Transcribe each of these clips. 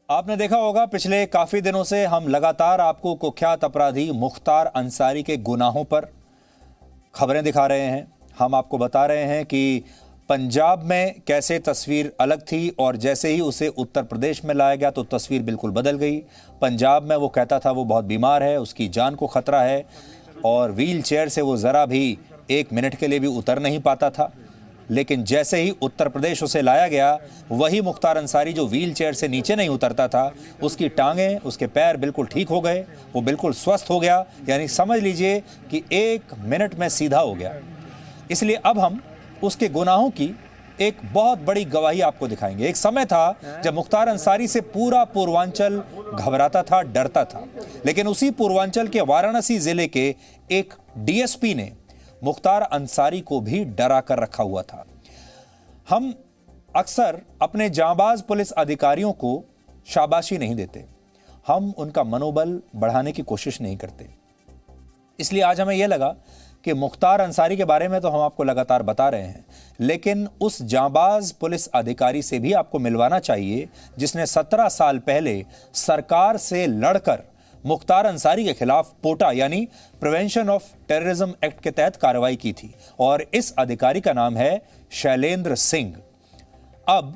आपने देखा होगा पिछले काफी दिनों से हम लगातार आपको कुख्यात अपराधी मुख्तार अंसारी के गुनाहों पर खबरें दिखा रहे हैं। हम आपको बता रहे हैं कि पंजाब में कैसे तस्वीर अलग थी और जैसे ही उसे उत्तर प्रदेश में लाया गया तो तस्वीर बिल्कुल बदल गई। पंजाब में वो कहता था वो बहुत बीमार है, उसकी जान को खतरा है और व्हील चेयर से वो ज़रा भी 1 मिनट के लिए भी उतर नहीं पाता था। लेकिन जैसे ही उत्तर प्रदेश उसे लाया गया, वही मुख्तार अंसारी जो व्हील चेयर से नीचे नहीं उतरता था, उसकी टांगें, उसके पैर बिल्कुल ठीक हो गए, वो बिल्कुल स्वस्थ हो गया। यानी समझ लीजिए कि 1 मिनट में सीधा हो गया। इसलिए अब हम उसके गुनाहों की एक बहुत बड़ी गवाही आपको दिखाएंगे। एक समय था जब मुख्तार अंसारी से पूरा पूर्वांचल घबराता था, डरता था, लेकिन उसी पूर्वांचल के वाराणसी जिले के एक डीएसपी ने मुख्तार अंसारी को भी डरा कर रखा हुआ था। हम अक्सर अपने जांबाज पुलिस अधिकारियों को शाबाशी नहीं देते, हम उनका मनोबल बढ़ाने की कोशिश नहीं करते। इसलिए आज हमें यह लगा कि मुख्तार अंसारी के बारे में तो हम आपको लगातार बता रहे हैं, लेकिन उस जांबाज पुलिस अधिकारी से भी आपको मिलवाना चाहिए जिसने 17 साल पहले सरकार से लड़कर मुख्तार अंसारी के खिलाफ पोटा यानी प्रिवेंशन ऑफ टेररिज्म एक्ट के तहत कार्रवाई की थी। और इस अधिकारी का नाम है शैलेंद्र सिंह। अब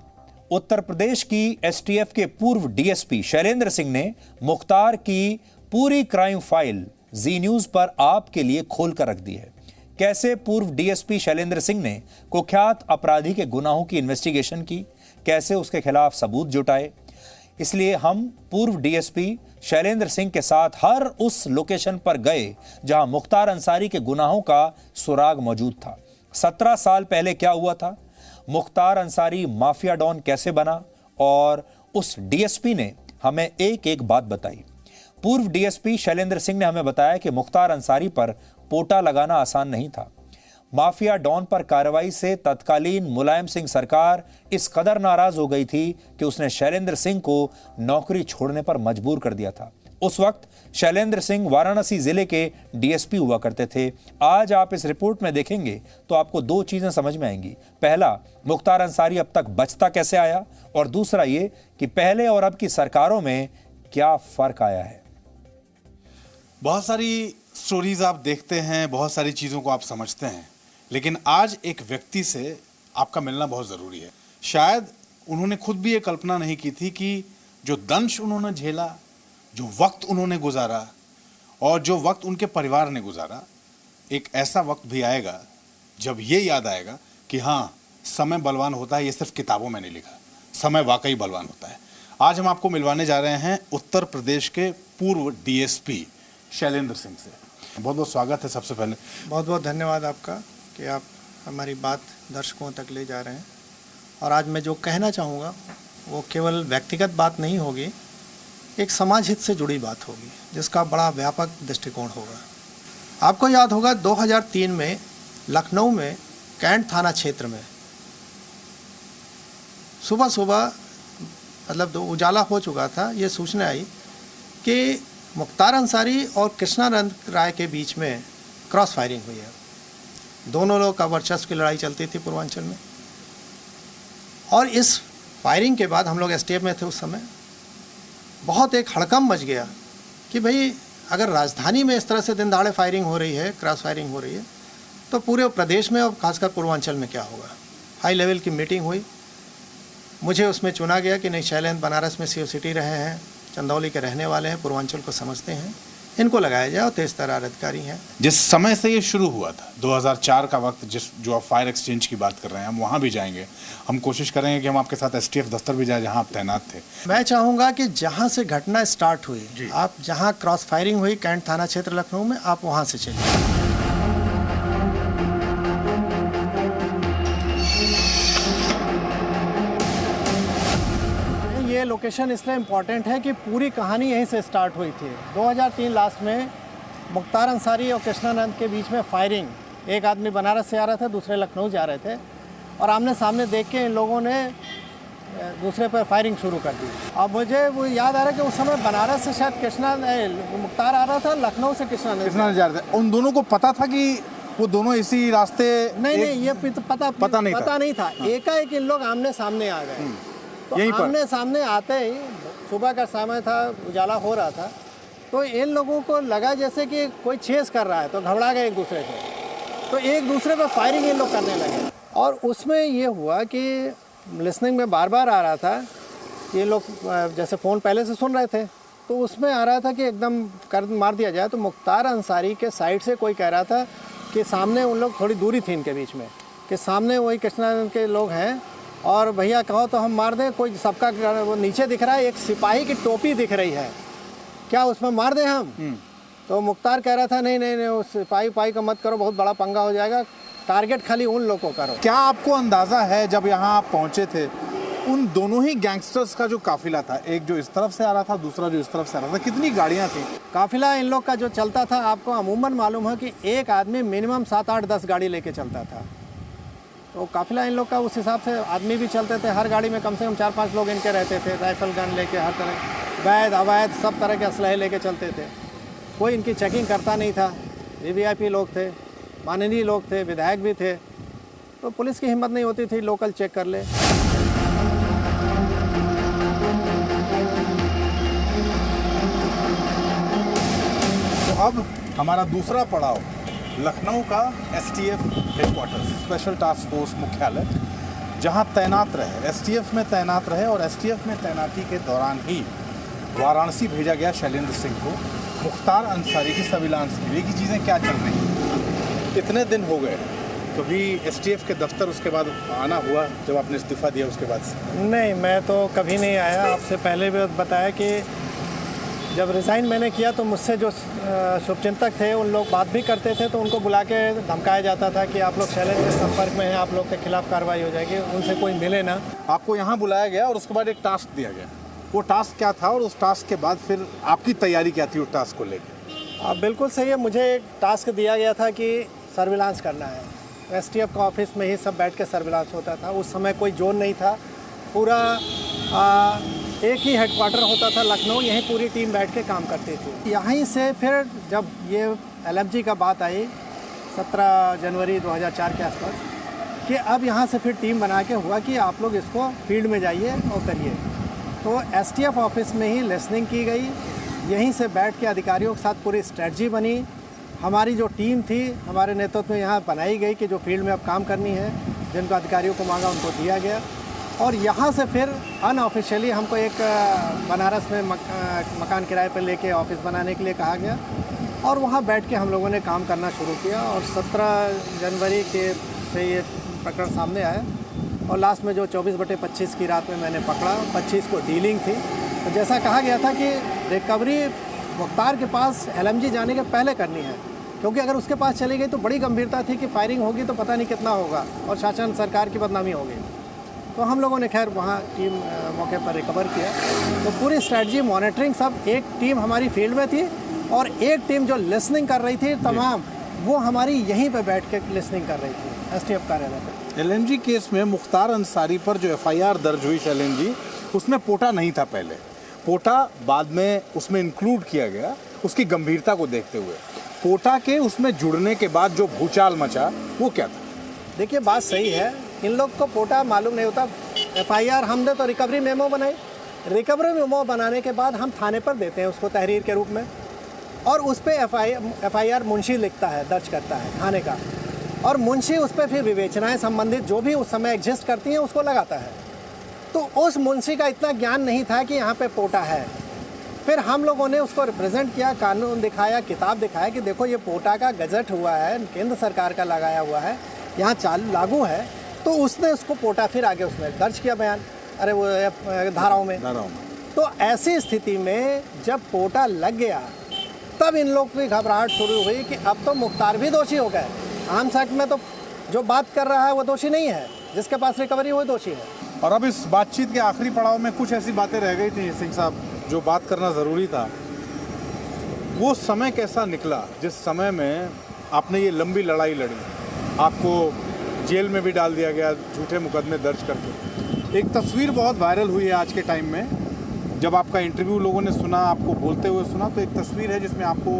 उत्तर प्रदेश की एसटीएफ के पूर्व डीएसपी शैलेंद्र सिंह ने मुख्तार की पूरी क्राइम फाइल जी न्यूज पर आपके लिए खोल कर रख दी है। कैसे पूर्व डीएसपी शैलेंद्र सिंह ने कुख्यात अपराधी के गुनाहों की इन्वेस्टिगेशन की, कैसे उसके खिलाफ सबूत जुटाए। इसलिए हम पूर्व डीएसपी शैलेंद्र सिंह के साथ हर उस लोकेशन पर गए जहां मुख्तार अंसारी के गुनाहों का सुराग मौजूद था। 17 साल पहले क्या हुआ था, मुख्तार अंसारी माफिया डॉन कैसे बना, और उस डीएसपी ने हमें एक एक बात बताई। पूर्व डीएसपी शैलेंद्र सिंह ने हमें बताया कि मुख्तार अंसारी पर पोटा लगाना आसान नहीं था। माफिया डॉन पर कार्रवाई से तत्कालीन मुलायम सिंह सरकार इस कदर नाराज हो गई थी कि उसने शैलेंद्र सिंह को नौकरी छोड़ने पर मजबूर कर दिया था। उस वक्त शैलेंद्र सिंह वाराणसी जिले के डीएसपी हुआ करते थे। आज आप इस रिपोर्ट में देखेंगे तो आपको 2 चीजें समझ में आएंगी। पहला, मुख्तार अंसारी अब तक बचता कैसे आया, और दूसरा ये कि पहले और अब की सरकारों में क्या फर्क आया है। बहुत सारी स्टोरीज आप देखते हैं, बहुत सारी चीज़ों को आप समझते हैं, लेकिन आज एक व्यक्ति से आपका मिलना बहुत ज़रूरी है। शायद उन्होंने खुद भी ये कल्पना नहीं की थी कि जो दंश उन्होंने झेला, जो वक्त उन्होंने गुजारा और जो वक्त उनके परिवार ने गुजारा, एक ऐसा वक्त भी आएगा जब ये याद आएगा कि हाँ, समय बलवान होता है, ये सिर्फ किताबों में नहीं लिखा, समय वाकई बलवान होता है। आज हम आपको मिलवाने जा रहे हैं उत्तर प्रदेश के पूर्व डीएसपी शैलेंद्र सिंह से। बहुत बहुत स्वागत है। सबसे पहले बहुत बहुत धन्यवाद आपका कि आप हमारी बात दर्शकों तक ले जा रहे हैं। और आज मैं जो कहना चाहूँगा वो केवल व्यक्तिगत बात नहीं होगी, एक समाज हित से जुड़ी बात होगी जिसका बड़ा व्यापक दृष्टिकोण होगा। आपको याद होगा 2003 में लखनऊ में कैंट थाना क्षेत्र में सुबह सुबह मतलब उजाला हो चुका था, ये सूचना आई कि मुख्तार अंसारी और कृष्णानंद राय के बीच में क्रॉस फायरिंग हुई है। दोनों लोग का वर्चस्व की लड़ाई चलती थी पूर्वांचल में। और इस फायरिंग के बाद हम लोग एसटीएफ में थे उस समय, बहुत एक हड़कंप मच गया कि भाई अगर राजधानी में इस तरह से दिन दहाड़े फायरिंग हो रही है, क्रॉस फायरिंग हो रही है, तो पूरे प्रदेश में और खासकर पूर्वांचल में क्या होगा। हाई लेवल की मीटिंग हुई, मुझे उसमें चुना गया कि नहीं, शैलेंद्र बनारस में सीओ रहे हैं, चंदौली के रहने वाले हैं, पूर्वांचल को समझते हैं, इनको लगाया जाए और तेज तर्रार अधिकारी हैं। जिस समय से ये शुरू हुआ था 2004 का वक्त, जो आप फायर एक्सचेंज की बात कर रहे हैं, हम वहाँ भी जाएंगे। हम कोशिश करेंगे कि हम आपके साथ एसटीएफ दफ्तर भी जाए जहाँ आप तैनात थे। मैं चाहूँगा कि जहाँ से घटना स्टार्ट हुई, आप जहाँ क्रॉस फायरिंग हुई कैंट थाना क्षेत्र लखनऊ में, आप वहाँ से चलिए। ये लोकेशन इसलिए इम्पॉर्टेंट है कि पूरी कहानी यहीं से स्टार्ट हुई थी। 2003 लास्ट में मुख्तार अंसारी और कृष्णानंद के बीच में फायरिंग, एक आदमी बनारस से आ रहा था, दूसरे लखनऊ जा रहे थे, और आमने सामने देख के इन लोगों ने दूसरे पर फायरिंग शुरू कर दी। अब मुझे वो याद आ रहा है कि उस समय बनारस से शायद मुख्तार आ रहा था, लखनऊ से कृष्णानंद जा रहे थे। उन दोनों को पता था कि वो दोनों इसी रास्ते? नहीं, ये पता नहीं था। एकाएक इन लोग आमने सामने आ गए। तो आमने सामने आते ही सुबह का समय था, उजाला हो रहा था, तो इन लोगों को लगा जैसे कि कोई चेस कर रहा है, तो घबरा गए एक दूसरे से, तो एक दूसरे पर फायरिंग ये लोग करने लगे। और उसमें ये हुआ कि लिसनिंग में बार बार आ रहा था, ये लोग जैसे फ़ोन पहले से सुन रहे थे, तो उसमें आ रहा था कि एकदम कर मार दिया जाए। तो मुख्तार अंसारी के साइड से कोई कह रहा था कि सामने उन लोग, थोड़ी दूरी थी इनके बीच में, कि सामने वही कृष्णानंद के लोग हैं और भैया कहो तो हम मार दें, कोई सबका वो नीचे दिख रहा है, एक सिपाही की टोपी दिख रही है, क्या उसमें मार दें हम? तो मुख्तार कह रहा था नहीं नहीं नहीं, उस सिपाही का मत करो, बहुत बड़ा पंगा हो जाएगा, टारगेट खाली उन लोगों को करो। क्या आपको अंदाजा है जब यहाँ आप पहुंचे थे, उन दोनों ही गैंगस्टर्स का जो काफिला था, एक जो इस तरफ से आ रहा था, दूसरा जो इस तरफ से आ रहा था, कितनी गाड़ियाँ थी? काफिला इन लोग का जो चलता था, आपको अमूमन मालूम है कि एक आदमी मिनिमम 7, 8, 10 गाड़ी लेके चलता था। तो काफिला इन लोग का उस हिसाब से आदमी भी चलते थे, हर गाड़ी में कम से कम 4-5 लोग इनके रहते थे, राइफल गन लेके, हर तरह वैध अवैध सब तरह के असलहे लेके चलते थे। कोई इनकी चेकिंग करता नहीं था। वीवीआईपी लोग थे, माननीय लोग थे, विधायक भी थे, तो पुलिस की हिम्मत नहीं होती थी लोकल चेक कर ले। तो अब हमारा दूसरा पड़ाव लखनऊ का STF headquarters, special task force मुख्यालय, जहां तैनात रहे, एसटीएफ में तैनात रहे, और एसटीएफ में तैनाती के दौरान ही वाराणसी भेजा गया शैलेंद्र सिंह को मुख्तार अंसारी की सर्विलांस के लिए कि चीज़ें क्या चल रही हैं। इतने दिन हो गए, कभी एसटीएफ के दफ्तर उसके बाद आना हुआ जब आपने इस्तीफ़ा दिया उसके बाद से? नहीं, मैं तो कभी नहीं आया। आपसे पहले भी बताया कि जब रिज़ाइन मैंने किया तो मुझसे जो शुभचिंतक थे उन लोग बात भी करते थे, तो उनको बुला के धमकाया जाता था कि आप लोग शैलेंद्र के संपर्क में हैं, आप लोग के खिलाफ कार्रवाई हो जाएगी, उनसे कोई मिले ना। आपको यहाँ बुलाया गया और उसके बाद एक टास्क दिया गया, वो टास्क क्या था और उस टास्क के बाद फिर आपकी तैयारी क्या थी उस टास्क को लेकर? आप बिल्कुल सही है। मुझे एक टास्क दिया गया था कि सर्विलांस करना है। एसटीएफ का ऑफिस में ही सब बैठ के सर्विलांस होता था। उस समय कोई जोन नहीं था, पूरा एक ही हेडक्वार्टर होता था लखनऊ, यहीं पूरी टीम बैठ के काम करती थी। यहीं से फिर जब ये एलएमजी का बात आई 17 जनवरी 2004 के आसपास, कि अब यहाँ से फिर टीम बना के हुआ कि आप लोग इसको फील्ड में जाइए और करिए। तो एसटीएफ ऑफिस में ही लिसनिंग की गई, यहीं से बैठ के अधिकारियों के साथ पूरी स्ट्रेटजी बनी। हमारी जो टीम थी हमारे नेतृत्व में यहाँ बनाई गई कि जो फील्ड में अब काम करनी है, जिनको अधिकारियों को मांगा उनको दिया गया। और यहाँ से फिर अनऑफिशियली हमको एक बनारस में मकान किराए पर लेके ऑफिस बनाने के लिए कहा गया, और वहाँ बैठ के हम लोगों ने काम करना शुरू किया। और 17 जनवरी के से ये प्रकरण सामने आया, और लास्ट में जो 24/25 की रात में मैंने पकड़ा, 25 को डीलिंग थी। तो जैसा कहा गया था कि रिकवरी मुख्तार के पास एलएमजी जाने के पहले करनी है, क्योंकि अगर उसके पास चली गई तो बड़ी गंभीरता थी कि फायरिंग होगी तो पता नहीं कितना होगा और शासन सरकार की बदनामी होगी। तो हम लोगों ने खैर वहाँ टीम मौके पर रिकवर किया। तो पूरी स्ट्रेटजी, मॉनिटरिंग सब, एक टीम हमारी फील्ड में थी और एक टीम जो लिसनिंग कर रही थी तमाम, वो हमारी यहीं पे बैठ के लिसनिंग कर रही थी एसटीएफ कार्यालय पर। एलएमजी केस में मुख्तार अंसारी पर जो एफआईआर दर्ज हुई शैलेंद्र जी, उसमें पोटा नहीं था पहले, पोटा बाद में उसमें इंक्लूड किया गया उसकी गंभीरता को देखते हुए। पोटा के उसमें जुड़ने के बाद जो भूचाल मचा वो क्या था? देखिए बात सही है, इन लोग को पोटा मालूम नहीं होता। एफआईआर हमने तो रिकवरी मेमो बनाई, रिकवरी मेमो बनाने के बाद हम थाने पर देते हैं उसको तहरीर के रूप में, और उस पर एफआईआर मुंशी लिखता है, दर्ज करता है थाने का, और मुंशी उस पर फिर विवेचनाएं संबंधित जो भी उस समय एग्जिस्ट करती हैं उसको लगाता है। तो उस मुंशी का इतना ज्ञान नहीं था कि यहाँ पे पोटा है। फिर हम लोगों ने उसको रिप्रेजेंट किया, कानून दिखाया, किताब दिखाया कि देखो ये पोटा का गजट हुआ है, केंद्र सरकार का लगाया हुआ है, यहाँ चालू लागू है। तो उसने उसको पोटा फिर आगे उसमें दर्ज किया बयान, अरे वो धाराओं में। तो ऐसी स्थिति में जब पोटा लग गया तब इन लोग की घबराहट शुरू हुई कि अब तो मुख्तार भी दोषी हो गए। आर्म्स एक्ट में तो जो बात कर रहा है वो दोषी नहीं है, जिसके पास रिकवरी वो दोषी है। और अब इस बातचीत के आखिरी पड़ाव में कुछ ऐसी बातें रह गई थी सिंह साहब जो बात करना ज़रूरी था। वो समय कैसा निकला जिस समय में आपने ये लंबी लड़ाई लड़ी, आपको जेल में भी डाल दिया गया झूठे मुकदमे दर्ज करके। एक तस्वीर बहुत वायरल हुई है आज के टाइम में, जब आपका इंटरव्यू लोगों ने सुना, आपको बोलते हुए सुना, तो एक तस्वीर है जिसमें आपको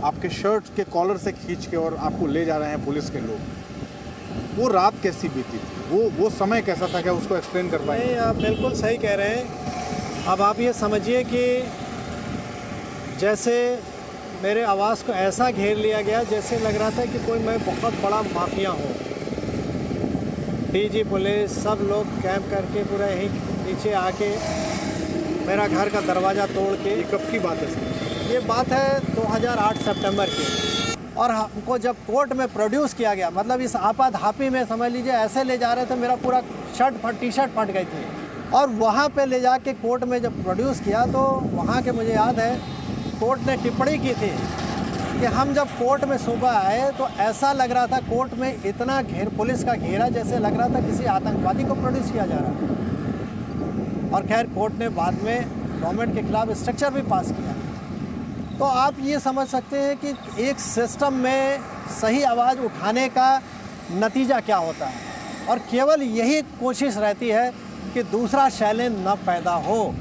आपके शर्ट के कॉलर से खींच के और आपको ले जा रहे हैं पुलिस के लोग। वो रात कैसी बीती थी, वो समय कैसा था, क्या उसको एक्सप्लेन कर पाएंगे? नहीं, आप बिल्कुल सही कह रहे हैं। अब आप ये समझिए कि जैसे मेरे आवाज़ को ऐसा घेर लिया गया जैसे लग रहा था कि कोई मैं बहुत बड़ा माफिया हूँ। डीजी पुलिस सब लोग कैंप करके पूरा यहीं नीचे आके मेरा घर का दरवाज़ा तोड़ के। ये कब की बात है सर? ये बात है 2008 सितंबर की। और हमको जब कोर्ट में प्रोड्यूस किया गया, मतलब इस आपाधापी में समझ लीजिए ऐसे ले जा रहे थे, मेरा पूरा टी शर्ट फट गई थी। और वहाँ पे ले जाके कोर्ट में जब प्रोड्यूस किया तो वहाँ के मुझे याद है कोर्ट ने टिप्पणी की थी कि हम जब कोर्ट में सुबह आए तो ऐसा लग रहा था कोर्ट में इतना पुलिस का घेरा जैसे लग रहा था किसी आतंकवादी को प्रोड्यूस किया जा रहा था। और खैर कोर्ट ने बाद में गवर्नमेंट के खिलाफ स्ट्रक्चर भी पास किया। तो आप ये समझ सकते हैं कि एक सिस्टम में सही आवाज़ उठाने का नतीजा क्या होता है। और केवल यही कोशिश रहती है कि दूसरा शैलेंज न पैदा हो,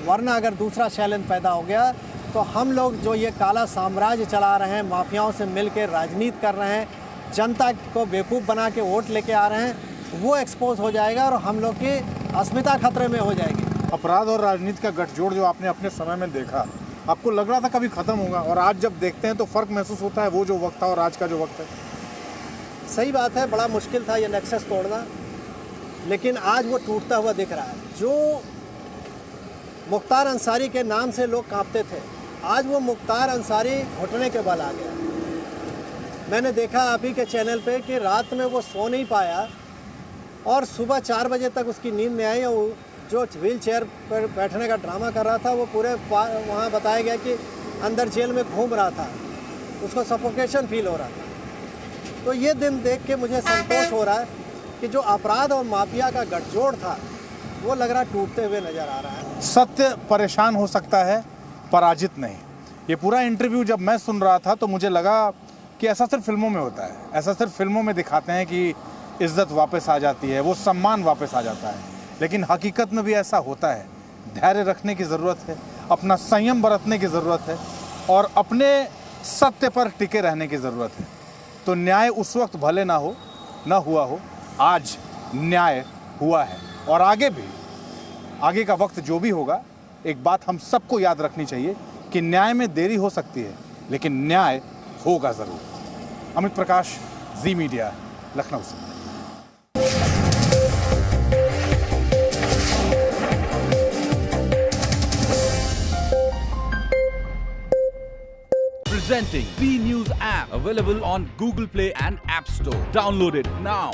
वरना अगर दूसरा शैलेंज पैदा हो गया तो हम लोग जो ये काला साम्राज्य चला रहे हैं, माफियाओं से मिलकर राजनीति कर रहे हैं, जनता को बेवकूफ़ बना के वोट लेके आ रहे हैं, वो एक्सपोज हो जाएगा और हम लोग की अस्मिता खतरे में हो जाएगी। अपराध और राजनीति का गठजोड़ जो आपने अपने समय में देखा, आपको लग रहा था कभी ख़त्म होगा, और आज जब देखते हैं तो फ़र्क महसूस होता है वो जो वक्त था और आज का जो वक्त है? सही बात है, बड़ा मुश्किल था ये नेक्सस तोड़ना, लेकिन आज वो टूटता हुआ दिख रहा है। जो मुख्तार अंसारी के नाम से लोग कांपते थे, आज वो मुख्तार अंसारी घुटने के बल आ गया। मैंने देखा आप ही के चैनल पे कि रात में वो सो नहीं पाया और सुबह 4 बजे तक उसकी नींद नहीं आई। और जो व्हील चेयर पर बैठने का ड्रामा कर रहा था वो पूरे वहाँ बताया गया कि अंदर जेल में घूम रहा था, उसको सफोकेशन फील हो रहा था। तो ये दिन देख के मुझे संतोष हो रहा है कि जो अपराध और माफिया का गठजोड़ था वो लग रहा टूटते हुए नज़र आ रहा है। सत्य परेशान हो सकता है, पराजित नहीं। ये पूरा इंटरव्यू जब मैं सुन रहा था तो मुझे लगा कि ऐसा सिर्फ फिल्मों में होता है, ऐसा सिर्फ फिल्मों में दिखाते हैं कि इज्जत वापस आ जाती है, वो सम्मान वापस आ जाता है, लेकिन हकीकत में भी ऐसा होता है। धैर्य रखने की ज़रूरत है, अपना संयम बरतने की ज़रूरत है और अपने सत्य पर टिके रहने की ज़रूरत है। तो न्याय उस वक्त भले ना हो, ना हुआ हो, आज न्याय हुआ है और आगे भी, आगे का वक्त जो भी होगा, एक बात हम सबको याद रखनी चाहिए कि न्याय में देरी हो सकती है लेकिन न्याय होगा ज़रूर। अमित प्रकाश, जी मीडिया, लखनऊ से। Presenting B News app, available on Google Play and App Store. Download it now.